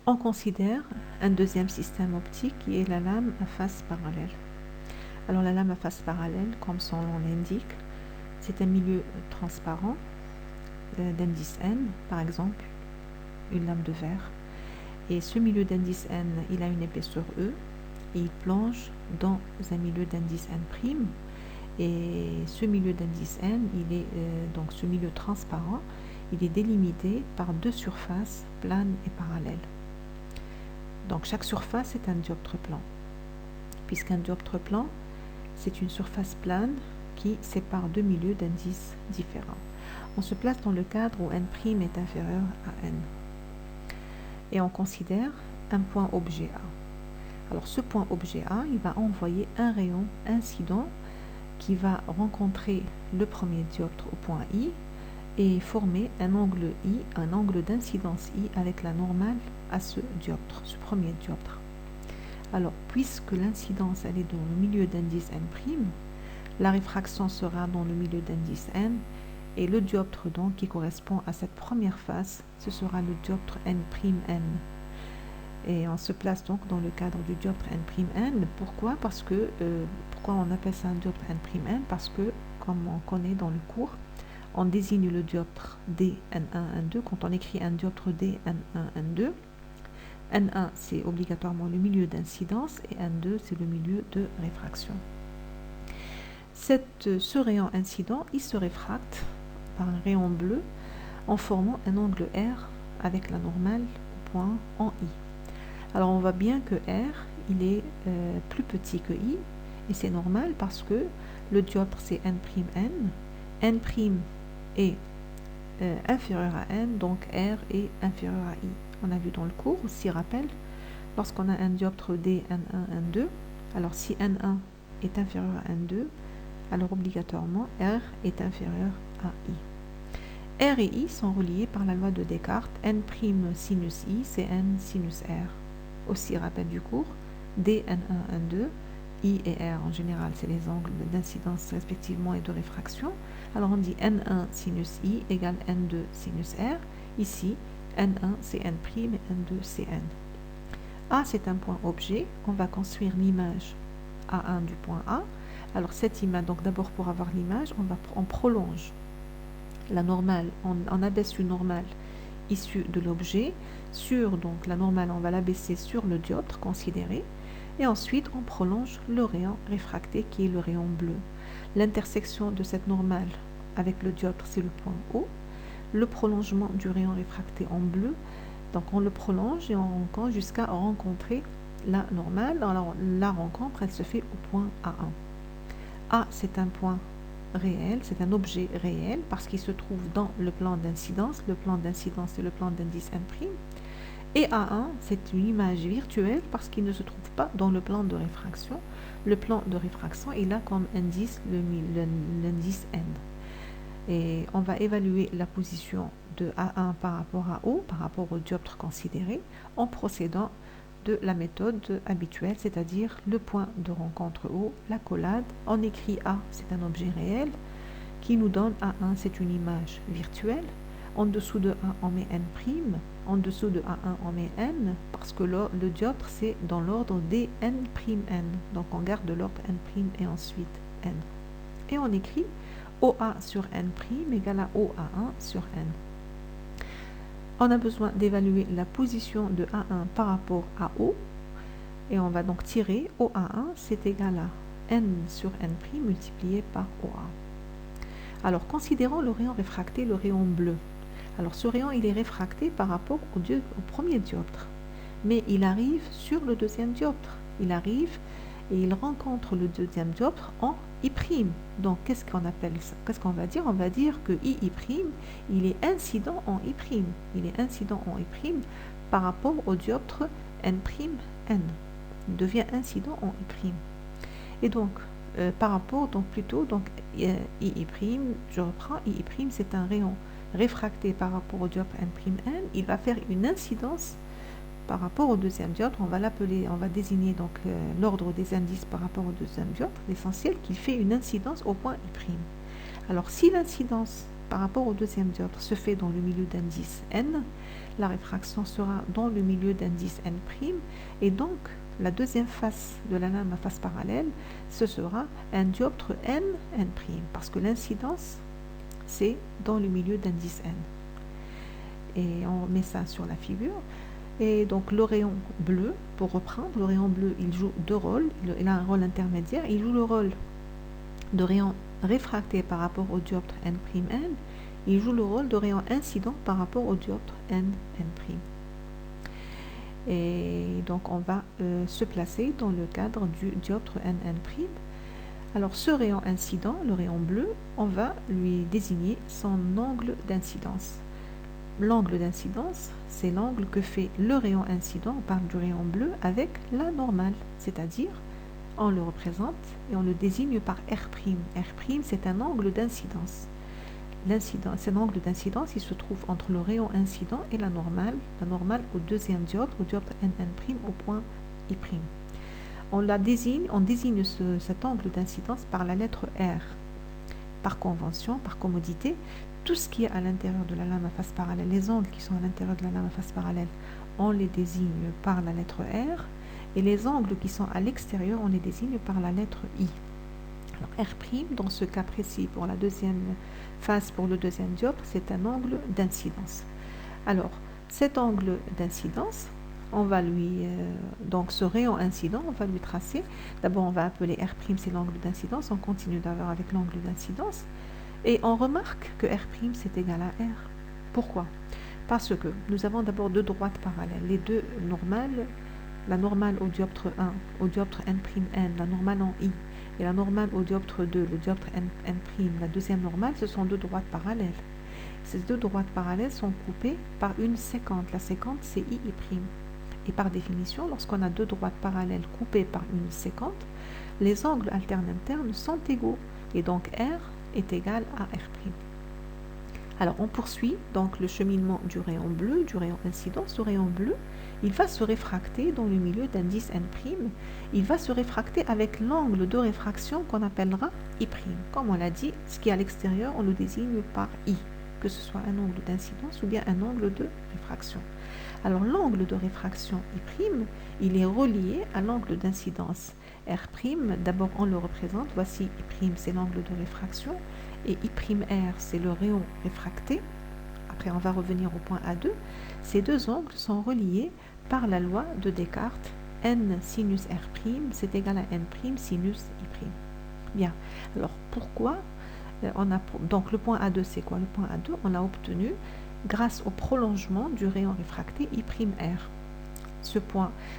On considère un deuxième système optique qui est la lame à face parallèle. Alors la lame à face parallèle, comme son nom l'indique, c'est un milieu transparent d'indice N, par exemple, une lame de verre. Et ce milieu d'indice N, il a une épaisseur E, et il plonge dans un milieu d'indice N'. Et ce milieu d'indice N, donc ce milieu transparent, il est délimité par deux surfaces planes et parallèles. Donc chaque surface est un dioptre plan. Puisqu'un dioptre plan, c'est une surface plane qui sépare deux milieux d'indices différents. On se place dans le cadre où N' est inférieur à N. Et on considère un point objet A. Alors ce point objet A, il va envoyer un rayon incident qui va rencontrer le premier dioptre au point I et former un angle I, un angle d'incidence I avec la normale à ce dioptre, ce premier dioptre. Alors, puisque l'incidence elle est dans le milieu d'indice N', la réfraction sera dans le milieu d'indice N, et le dioptre donc qui correspond à cette première face, ce sera le dioptre N'N. Et on se place donc dans le cadre du dioptre N'N. Pourquoi? Pourquoi on appelle ça un dioptre N'N? Parce que, comme on connaît dans le cours, on désigne le dioptre D N1, N2 quand on écrit un dioptre D N1, N2. N1, c'est obligatoirement le milieu d'incidence et N2, c'est le milieu de réfraction. Ce rayon incident, il se réfracte par un rayon bleu en formant un angle R avec la normale au point en I. Alors on voit bien que R, il est plus petit que I, et c'est normal parce que le dioptre c'est N'N, N' est inférieur à N, donc R est inférieur à I. On a vu dans le cours, aussi rappel, lorsqu'on a un dioptre D N1, N2, alors si N1 est inférieur à N2, alors obligatoirement R est inférieur à I. R et I sont reliés par la loi de Descartes, N' sinus I, c'est N sinus R. Aussi rappel du cours, D N1, N2, I et R en général, c'est les angles d'incidence respectivement et de réfraction. Alors on dit N1 sinus I égale N2 sinus R. Ici, N1 c'est N' et N2 c'est N. A c'est un point objet. On va construire l'image A1 du point A. Alors cette image, donc d'abord pour avoir l'image, on prolonge la normale, on abaisse une normale issue de l'objet sur, donc la normale on va l'abaisser sur le dioptre considéré, et ensuite on prolonge le rayon réfracté qui est le rayon bleu. L'intersection de cette normale avec le dioptre c'est le point O. Le prolongement du rayon réfracté en bleu, donc on le prolonge et on rencontre jusqu'à rencontrer la normale. Alors la rencontre elle se fait au point A1. A c'est un point réel, c'est un objet réel parce qu'il se trouve dans le plan d'incidence. Le plan d'incidence c'est le plan d'indice N'. Et A1 c'est une image virtuelle parce qu'il ne se trouve pas dans le plan de réfraction. Le plan de réfraction il a comme indice l'indice N. Et on va évaluer la position de A1 par rapport à O, par rapport au dioptre considéré, en procédant de la méthode habituelle, c'est-à-dire le point de rencontre O, la collade. On écrit A, c'est un objet réel, qui nous donne A1, c'est une image virtuelle. En dessous de A, on met N', en dessous de A1, on met N, parce que le dioptre, c'est dans l'ordre des N'N. Donc on garde l'ordre N' et ensuite N. Et on écrit OA sur N' égale à OA1 sur N. On a besoin d'évaluer la position de A1 par rapport à O, et on va donc tirer OA1, c'est égal à N sur N' multiplié par OA. Alors considérons le rayon réfracté, le rayon bleu. Alors ce rayon il est réfracté par rapport au premier dioptre, mais il arrive sur le deuxième dioptre. Il arrive et il rencontre le deuxième dioptre en I'. Donc qu'est-ce qu'on appelle ça? Qu'est-ce qu'on va dire? On va dire que I', il est incident en I'. Il est incident en I' par rapport au dioptre N', N. Il devient incident en I'. Et donc, par rapport, donc plutôt, donc I', je reprends, I', c'est un rayon réfracté par rapport au dioptre N', N. Il va faire une incidence par rapport au deuxième dioptre, on va désigner donc l'ordre des indices par rapport au deuxième dioptre, l'essentiel qu'il fait une incidence au point I'. Alors si l'incidence par rapport au deuxième dioptre se fait dans le milieu d'indice n. La réfraction sera dans le milieu d'indice n'. Et donc, la deuxième face de la lame à face parallèle, ce sera un dioptre n', parce que l'incidence, c'est dans le milieu d'indice n. Et on met ça sur la figure. Et donc le rayon bleu, pour reprendre, le rayon bleu, il joue deux rôles. Il a un rôle intermédiaire. Il joue le rôle de rayon réfracté par rapport au dioptre n'. Il joue le rôle de rayon incident par rapport au dioptre n'. Et donc on va se placer dans le cadre du dioptre n'. Alors ce rayon incident, le rayon bleu, on va lui désigner son angle d'incidence. L'angle d'incidence, c'est l'angle que fait le rayon incident, on parle du rayon bleu, avec la normale, c'est-à-dire on le représente et on le désigne par R'. R', c'est un angle d'incidence. Cet angle d'incidence, il se trouve entre le rayon incident et la normale au deuxième dioptre, au dioptre n', au point I'. On désigne cet angle d'incidence par la lettre R. Par convention, par commodité, tout ce qui est à l'intérieur de la lame à face parallèle, les angles qui sont à l'intérieur de la lame à face parallèle, on les désigne par la lettre R, et les angles qui sont à l'extérieur, on les désigne par la lettre I. Alors R', dans ce cas précis, pour la deuxième face, pour le deuxième dioptre, c'est un angle d'incidence. Alors, cet angle d'incidence, on va lui, donc ce rayon incident, on va lui tracer. D'abord, on va appeler R', c'est l'angle d'incidence, on continue d'avoir avec l'angle d'incidence. Et on remarque que R' c'est égal à R. Pourquoi? Parce que nous avons d'abord deux droites parallèles, les deux normales, la normale au dioptre 1, au dioptre n', la normale en I, et la normale au dioptre 2, le dioptre n', la deuxième normale, ce sont deux droites parallèles. Ces deux droites parallèles sont coupées par une séquente. La séquente, c'est I'. Et par définition, lorsqu'on a deux droites parallèles coupées par une séquente, les angles alternes internes sont égaux. Et donc R est égal à R'. Alors on poursuit donc le cheminement du rayon bleu, du rayon incident. Ce rayon bleu, il va se réfracter dans le milieu d'indice n'. Il va se réfracter avec l'angle de réfraction qu'on appellera I'. Comme on l'a dit, ce qui est à l'extérieur, on le désigne par I, que ce soit un angle d'incidence ou bien un angle de réfraction. Alors l'angle de réfraction I', il est relié à l'angle d'incidence R'. D'abord on le représente, voici I', c'est l'angle de réfraction, et I'R, c'est le rayon réfracté. Après on va revenir au point A2. Ces deux angles sont reliés par la loi de Descartes, n sinus R', c'est égal à n' sinus I'. Bien, alors pourquoi donc le point A2, c'est quoi? Le point A2, on l'a obtenu grâce au prolongement du rayon réfracté I'R.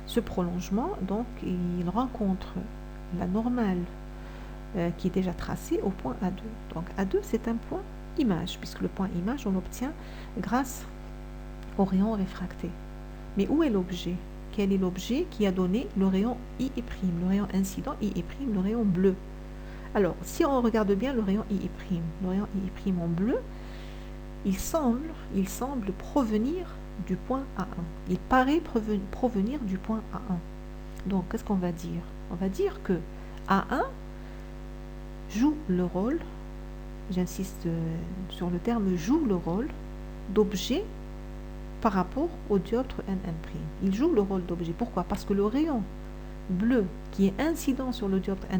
Ce prolongement, donc, il rencontre la normale qui est déjà tracée au point A2. Donc A2, c'est un point image, puisque le point image, on l'obtient grâce au rayon réfracté. Mais où est l'objet? Quel est l'objet qui a donné le rayon I', le rayon incident I', le rayon bleu? Alors, si on regarde bien le rayon I', en bleu, il semble provenir du point A1. Il paraît provenir du point A1. Donc, qu'est-ce qu'on va dire? On va dire que A1 joue le rôle, j'insiste sur le terme joue le rôle d'objet par rapport au dioptre n'. Il joue le rôle d'objet. Pourquoi? Parce que le rayon bleu qui est incident sur le dioptre n',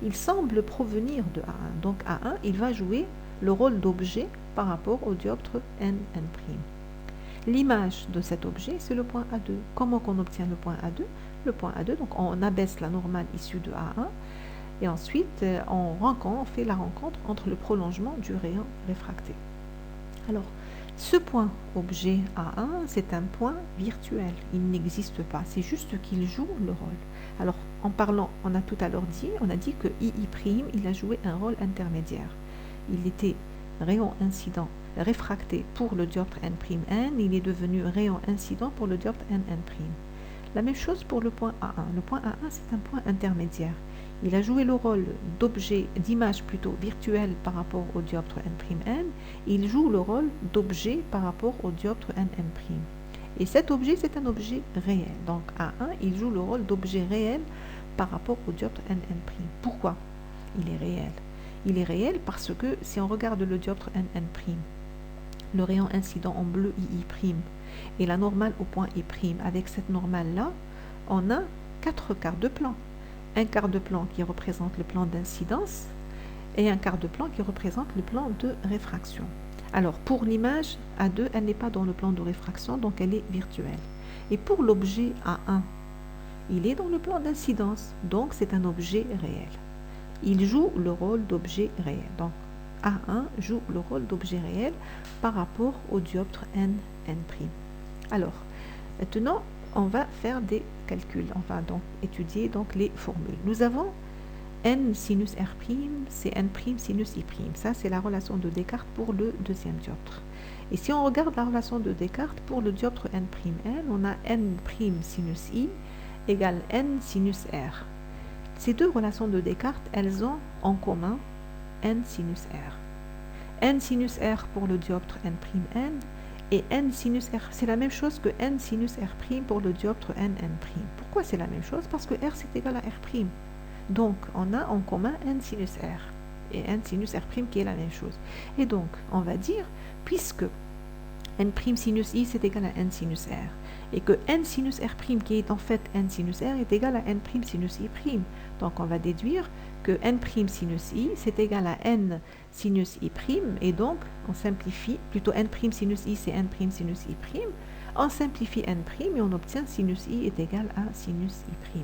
il semble provenir de A1. Donc A1, il va jouer le rôle d'objet par rapport au dioptre n'. L'image de cet objet, c'est le point A2. Comment qu'on obtient le point A2? Le point A2, donc on abaisse la normale issue de A1 et ensuite on fait la rencontre entre le prolongement du rayon réfracté. Alors, ce point objet A1, c'est un point virtuel. Il n'existe pas. C'est juste qu'il joue le rôle. Alors, en parlant, on a tout à l'heure dit, on a dit que I', il a joué un rôle intermédiaire. Il était rayon incident réfracté pour le dioptre n', il est devenu rayon incident pour le dioptre n'. La même chose pour le point A1. Le point A1, c'est un point intermédiaire. Il a joué le rôle d'objet, d'image plutôt virtuelle par rapport au dioptre n'. Il joue le rôle d'objet par rapport au dioptre n'. Et cet objet, c'est un objet réel. Donc A1, il joue le rôle d'objet réel par rapport au dioptre n'. Pourquoi il est réel? il est réel parce que si on regarde le dioptre NN', le rayon incident en bleu II', et la normale au point I', avec cette normale-là, on a 4 quarts de plan. Un quart de plan qui représente le plan d'incidence et un quart de plan qui représente le plan de réfraction. Alors, pour l'image A2, elle n'est pas dans le plan de réfraction, donc elle est virtuelle. Et pour l'objet A1, il est dans le plan d'incidence, donc c'est un objet réel. Il joue le rôle d'objet réel. Donc, A1 joue le rôle d'objet réel par rapport au dioptre NN'. Alors, maintenant, on va faire des calculs. On va donc étudier donc les formules. Nous avons n sinus R', c'est n' sinus I'. Ça, c'est la relation de Descartes pour le deuxième dioptre. Et si on regarde la relation de Descartes pour le dioptre N'N, on a n' sinus I égale n sinus R. Ces deux relations de Descartes, elles ont en commun n sinus R. N sinus R pour le dioptre N'N et n sinus R, c'est la même chose que n sinus R' pour le dioptre NN'. Pourquoi c'est la même chose? Parce que R c'est égal à R'. Donc on a en commun n sinus R et n sinus R' qui est la même chose. Et donc on va dire, puisque n' sinus I c'est égal à n sinus R, et que n sinus R' qui est en fait n sinus R est égal à n' sinus I'. Donc on va déduire que n' sinus I c'est égal à n sinus I', et donc on simplifie, plutôt n' sinus I c'est n' sinus I', on simplifie n' et on obtient sinus I est égal à sinus I'.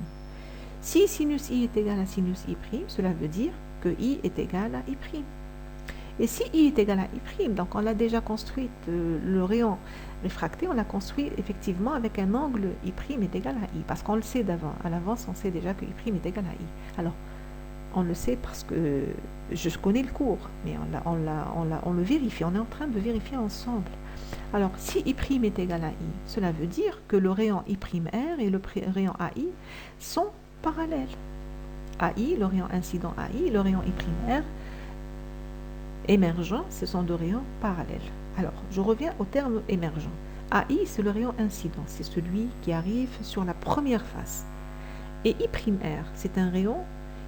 Si sinus I est égal à sinus I', cela veut dire que I est égal à I'. Et si I est égal à I', donc on l'a déjà construit, le rayon réfracté, on l'a construit effectivement avec un angle I' est égal à I, parce qu'on le sait d'avant, à l'avance on sait déjà que I' est égal à I. Alors, on le sait parce que je connais le cours, mais on le vérifie, on est en train de vérifier ensemble. Alors, si I' est égal à I, cela veut dire que le rayon I'R et le rayon AI sont parallèles. AI, le rayon incident AI, le rayon I'R émergent, ce sont deux rayons parallèles. Alors, je reviens au terme émergent. AI, c'est le rayon incident, c'est celui qui arrive sur la première face. Et I'R, c'est un rayon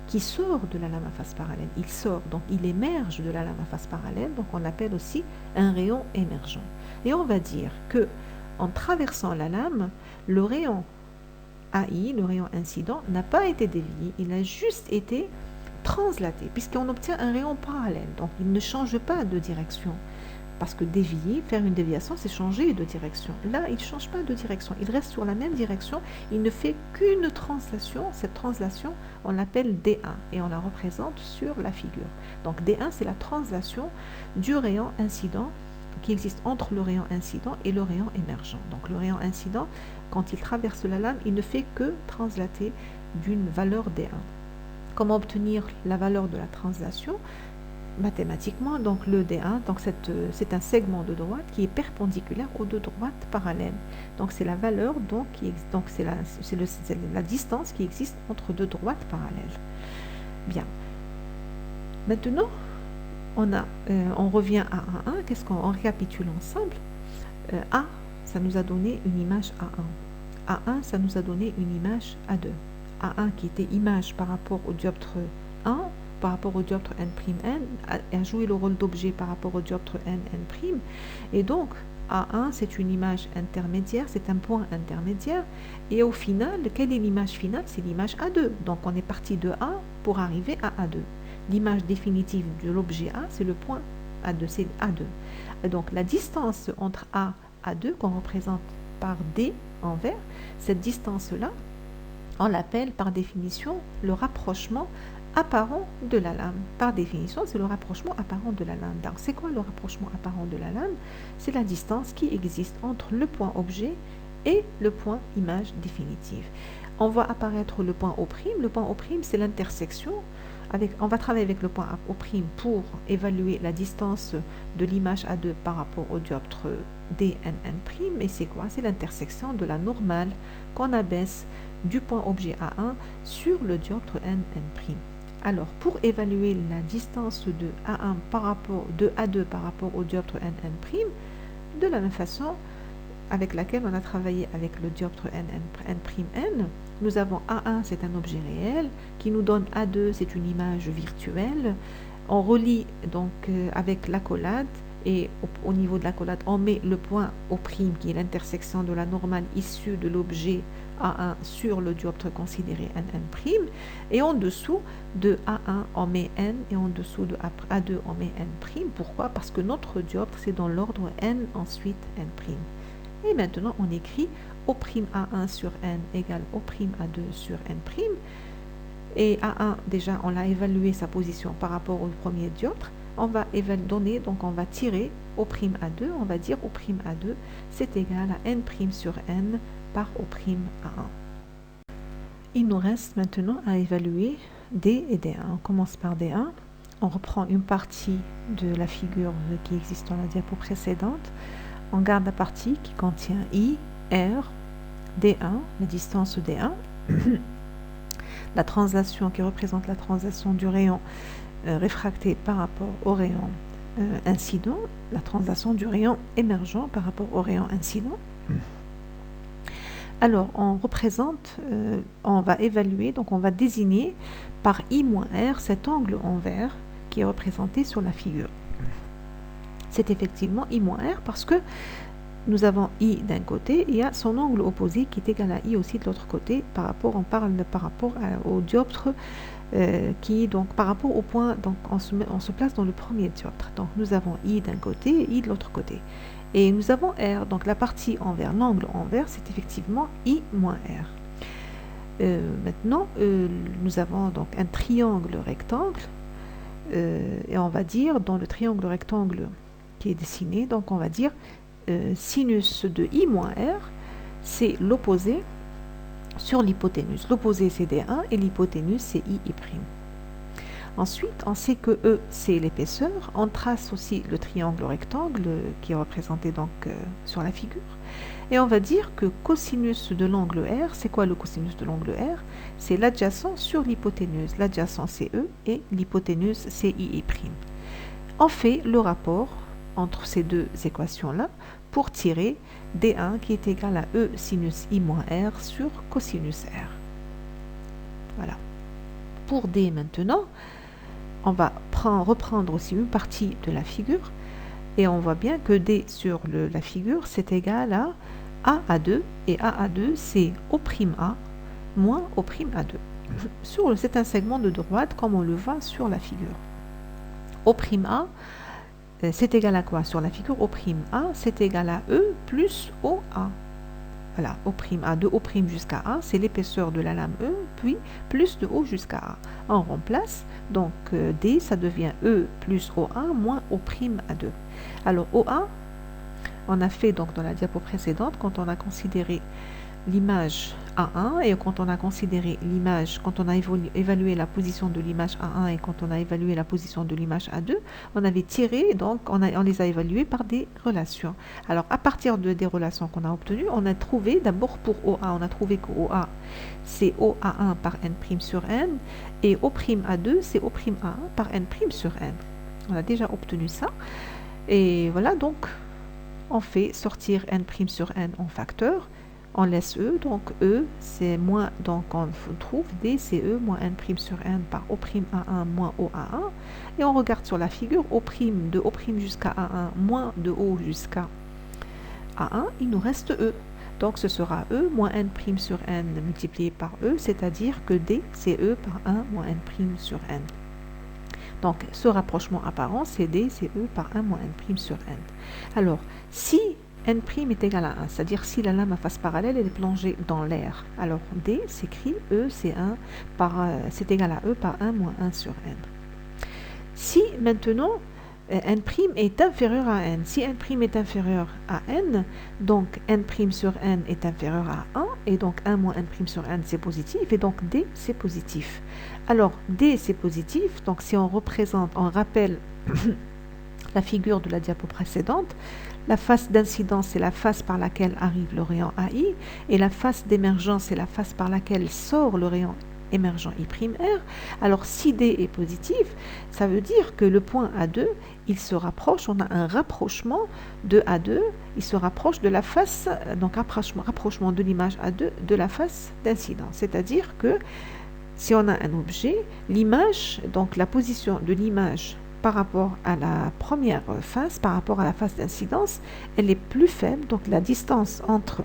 qui sort de la lame à face parallèle. Il sort, donc il émerge de la lame à face parallèle, donc on l'appelle aussi un rayon émergent. Et on va dire que en traversant la lame, le rayon AI, le rayon incident, n'a pas été dévié, il a juste été translaté, puisqu'on obtient un rayon parallèle, donc il ne change pas de direction. Parce que dévier, faire une déviation, c'est changer de direction. Là, il ne change pas de direction, il reste sur la même direction, il ne fait qu'une translation. Cette translation, on l'appelle D1 et on la représente sur la figure. Donc D1, c'est la translation du rayon incident qui existe entre le rayon incident et le rayon émergent. Donc le rayon incident, quand il traverse la lame, il ne fait que translater d'une valeur D1. Comment obtenir la valeur de la translation? Mathématiquement, donc le D1, donc c'est un segment de droite qui est perpendiculaire aux deux droites parallèles. Donc c'est la valeur donc c'est la distance qui existe entre deux droites parallèles. Bien. Maintenant, on revient à A1. Qu'est-ce qu'on récapitule ensemble? A, ça nous a donné une image A1. A1, ça nous a donné une image A2. A1 qui était image par rapport au dioptre 1, par rapport au dioptre N'N, a joué le rôle d'objet par rapport au dioptre NN'. Et donc, A1, c'est une image intermédiaire, c'est un point intermédiaire. Et au final, quelle est l'image finale? C'est l'image A2. Donc, on est parti de A pour arriver à A2. L'image définitive de l'objet A, c'est le point A2, c'est A2. Et donc, la distance entre A et A2, qu'on représente par D en vert, cette distance-là, on l'appelle par définition le rapprochement apparent de la lame. Par définition, c'est le rapprochement apparent de la lame. Donc, c'est quoi le rapprochement apparent de la lame? C'est la distance qui existe entre le point objet et le point image définitive. On voit apparaître le point O'. Le point O', c'est l'intersection. On va travailler avec le point O' pour évaluer la distance de l'image A2 par rapport au dioptre DNN'. Et c'est quoi? C'est l'intersection de la normale qu'on abaisse du point objet A1 sur le dioptre NN'. Alors, pour évaluer la distance de A1 de A2 par rapport au dioptre NN', de la même façon avec laquelle on a travaillé avec le dioptre NN', nous avons A1, c'est un objet réel, qui nous donne A2, c'est une image virtuelle. on relie donc avec l'accolade, et au niveau de l'accolade, on met le point O', qui est l'intersection de la normale issue de l'objet A1 sur le dioptre considéré NN', et en dessous de A1, on met N, et en dessous de A2, on met N'. Pourquoi? Parce que notre dioptre, c'est dans l'ordre N, ensuite N'. Et maintenant, on écrit O'A1 sur N égale O'A2 sur N'. Et A1, déjà, on l'a évalué sa position par rapport au premier dioptre. On va donner, donc on va tirer O'A2, on va dire O'A2, c'est égal à N' sur N par O'A1. Il nous reste maintenant à évaluer D et D1. On commence par D1. On reprend une partie de la figure qui existe dans la diapo précédente. On garde la partie qui contient I, R, D1, la distance D1, la translation qui représente la translation du rayon réfracté par rapport au rayon incident, la translation du rayon émergent par rapport au rayon incident. Alors, on représente, on va évaluer, donc on va désigner par I-R cet angle envers qui est représenté sur la figure. C'est effectivement I-R parce que nous avons I d'un côté et il y a son angle opposé qui est égal à I aussi de l'autre côté. On parle par rapport au dioptre qui, donc, par rapport au point, donc on se place dans le premier dioptre. Donc nous avons I d'un côté et I de l'autre côté. Et nous avons R, donc la partie envers, l'angle envers, c'est effectivement I-R. Maintenant, nous avons donc un triangle rectangle, et on va dire, dans le triangle rectangle qui est dessiné, donc on va dire sinus de I-R, c'est l'opposé sur l'hypoténuse. L'opposé, c'est D1 et l'hypoténuse, c'est I'. Ensuite, on sait que E, c'est l'épaisseur. On trace aussi le triangle rectangle qui est représenté donc sur la figure. Et on va dire que cosinus de l'angle R, c'est quoi le cosinus de l'angle R? C'est l'adjacent sur l'hypoténuse. L'adjacent, c'est E et l'hypoténuse, c'est I'. On fait le rapport entre ces deux équations-là pour tirer D1 qui est égal à E sinus I-R sur cosinus R. Voilà. Pour D maintenant, on va reprendre aussi une partie de la figure et on voit bien que D sur la figure c'est égal à A2 et A2 c'est O'A moins O'A2. C'est un segment de droite comme on le voit sur la figure. O'A c'est égal à quoi sur la figure? O'A, c'est égal à E plus OA. Voilà, O'A, de O' jusqu'à A, c'est l'épaisseur de la lame E, puis plus de O jusqu'à A. On remplace, donc D, ça devient E plus OA moins O'A2. Alors OA, on a fait donc dans la diapo précédente, quand on a considéré l'image A1 et quand on a considéré l'image, quand on a évalué la position de l'image A1 et quand on a évalué la position de l'image A2, on avait tiré, donc on les a évalués par des relations. Alors à partir des relations qu'on a obtenues, on a trouvé d'abord pour OA, on a trouvé que OA c'est OA1 par N' sur N et O'A2 c'est O'A1 par N' sur N. On a déjà obtenu ça et voilà, donc on fait sortir N' sur N en facteur. On laisse E, donc E c'est moins, donc on trouve D c'est E moins N' sur N par O'A1 moins OA1 et on regarde sur la figure O' de O' jusqu'à A1 moins de O jusqu'à A1, il nous reste E. Donc ce sera E moins N' sur N multiplié par E, c'est-à-dire que D c'est E par 1 moins N' sur N. Donc ce rapprochement apparent c'est D c'est E par 1 moins N' sur N. Alors si N' est égal à 1, c'est-à-dire si la lame à face parallèle elle est plongée dans l'air. Alors D s'écrit E c'est égal à E par 1 moins 1 sur N. Si maintenant N' est inférieur à N, si N' est inférieur à N, donc N' sur N est inférieur à 1, et donc 1 moins N' sur N c'est positif, et donc D c'est positif. Alors D c'est positif, donc si on rappelle la figure de la diapo précédente, la face d'incidence, c'est la face par laquelle arrive le rayon AI, et la face d'émergence, c'est la face par laquelle sort le rayon émergent I'. Alors, si D est positif, ça veut dire que le point A2, il se rapproche, on a un rapprochement de A2, il se rapproche de la face, donc rapprochement de l'image A2 de la face d'incidence. C'est-à-dire que si on a un objet, l'image, donc la position de l'image par rapport à la première face, par rapport à la face d'incidence, elle est plus faible. Donc la distance entre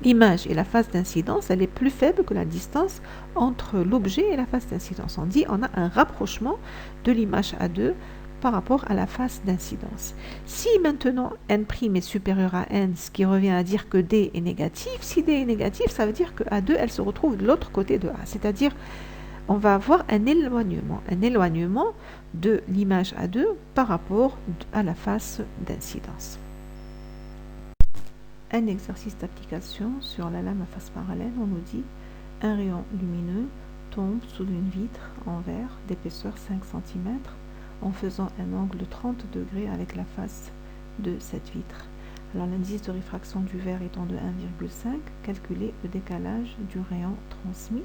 l'image et la face d'incidence, elle est plus faible que la distance entre l'objet et la face d'incidence. On dit on a un rapprochement de l'image A2 par rapport à la face d'incidence. Si maintenant n' est supérieur à n, ce qui revient à dire que D est négatif, si D est négatif, ça veut dire que A2, elle se retrouve de l'autre côté de A. C'est-à-dire, on va avoir un éloignement de l'image A2 par rapport à la face d'incidence. Un exercice d'application sur la lame à face parallèle, on nous dit un rayon lumineux tombe sous une vitre en verre d'épaisseur 5 cm en faisant un angle de 30 degrés avec la face de cette vitre. Alors l'indice de réfraction du verre étant de 1,5, calculez le décalage du rayon transmis.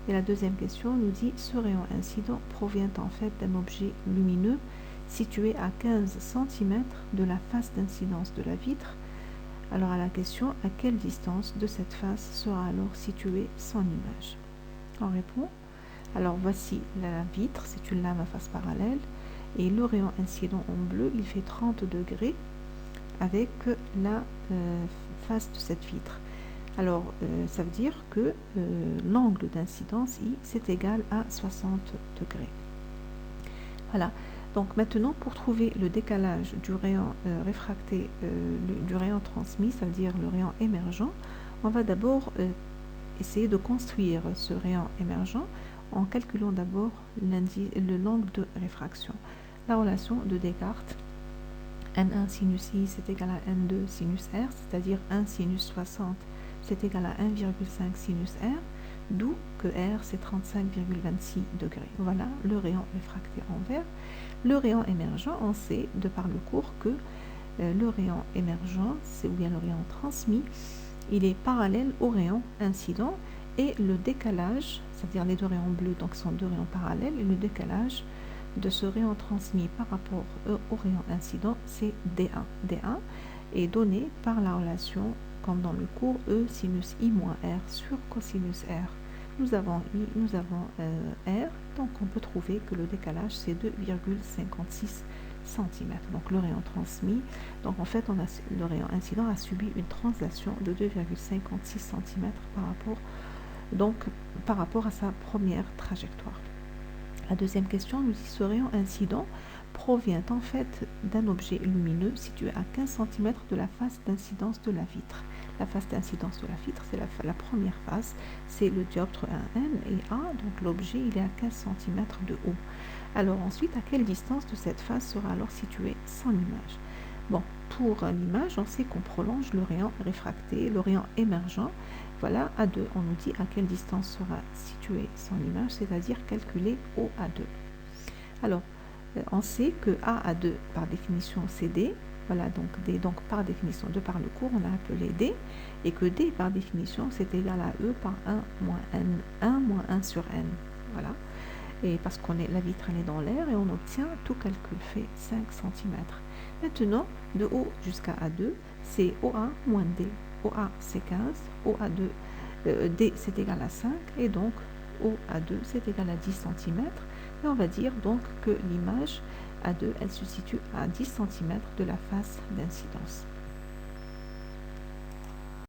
Et la deuxième question nous dit ce rayon incident provient en fait d'un objet lumineux situé à 15 cm de la face d'incidence de la vitre. Alors à la question, à quelle distance de cette face sera alors située son image? On répond. Alors voici la vitre, c'est une lame à face parallèle et le rayon incident en bleu, il fait 30 degrés avec la face de cette vitre. Alors ça veut dire que l'angle d'incidence I, c'est égal à 60 degrés. Voilà. Donc maintenant, pour trouver le décalage du rayon réfracté, du rayon transmis, ça veut dire le rayon émergent, on va d'abord essayer de construire ce rayon émergent en calculant d'abord l'angle de réfraction. La relation de Descartes, N1 sinus I c'est égal à N2 sinus R, c'est-à-dire 1 sinus 60 c'est égal à 1,5 sinus R, d'où que R c'est 35,26 degrés. Voilà le rayon réfracté en verre. Le rayon émergent, on sait de par le cours que le rayon émergent, ou bien le rayon transmis, il est parallèle au rayon incident et le décalage, c'est-à-dire les deux rayons bleus, donc sont deux rayons parallèles, et le décalage de ce rayon transmis par rapport au rayon incident, c'est D1. D1 est donné par la relation, comme dans le cours, E sinus I moins R sur cosinus R. Nous avons I, nous avons R, donc on peut trouver que le décalage c'est 2,56 cm. Donc le rayon transmis, donc en fait le rayon incident a subi une translation de 2,56 cm par rapport à sa première trajectoire. La deuxième question nous dit ce rayon incident provient en fait d'un objet lumineux situé à 15 cm de la face d'incidence de la vitre. La face d'incidence de la vitre, c'est la première face, c'est le dioptre 1N et A, donc l'objet il est à 15 cm de haut. Alors ensuite, à quelle distance de cette face sera alors située son image? Bon, pour l'image, on sait qu'on prolonge le rayon réfracté, le rayon émergent. Voilà, A2, on nous dit à quelle distance sera située son image, c'est-à-dire calculer OA2. Alors, on sait que A2, par définition, c'est D. Voilà, donc D, donc par définition, de par le cours, on a appelé D, et que D, par définition, c'est égal à E par 1 moins N, 1 moins 1 sur N. Voilà. Et parce qu'on est, la vitre, elle est dans l'air, et on obtient, tout calcul fait 5 cm. Maintenant, de O jusqu'à A2, c'est OA moins D. OA, c'est 15, OA2, D, c'est égal à 5, et donc OA2, c'est égal à 10 cm. Et on va dire donc que l'image A2, elle se situe à 10 cm de la face d'incidence.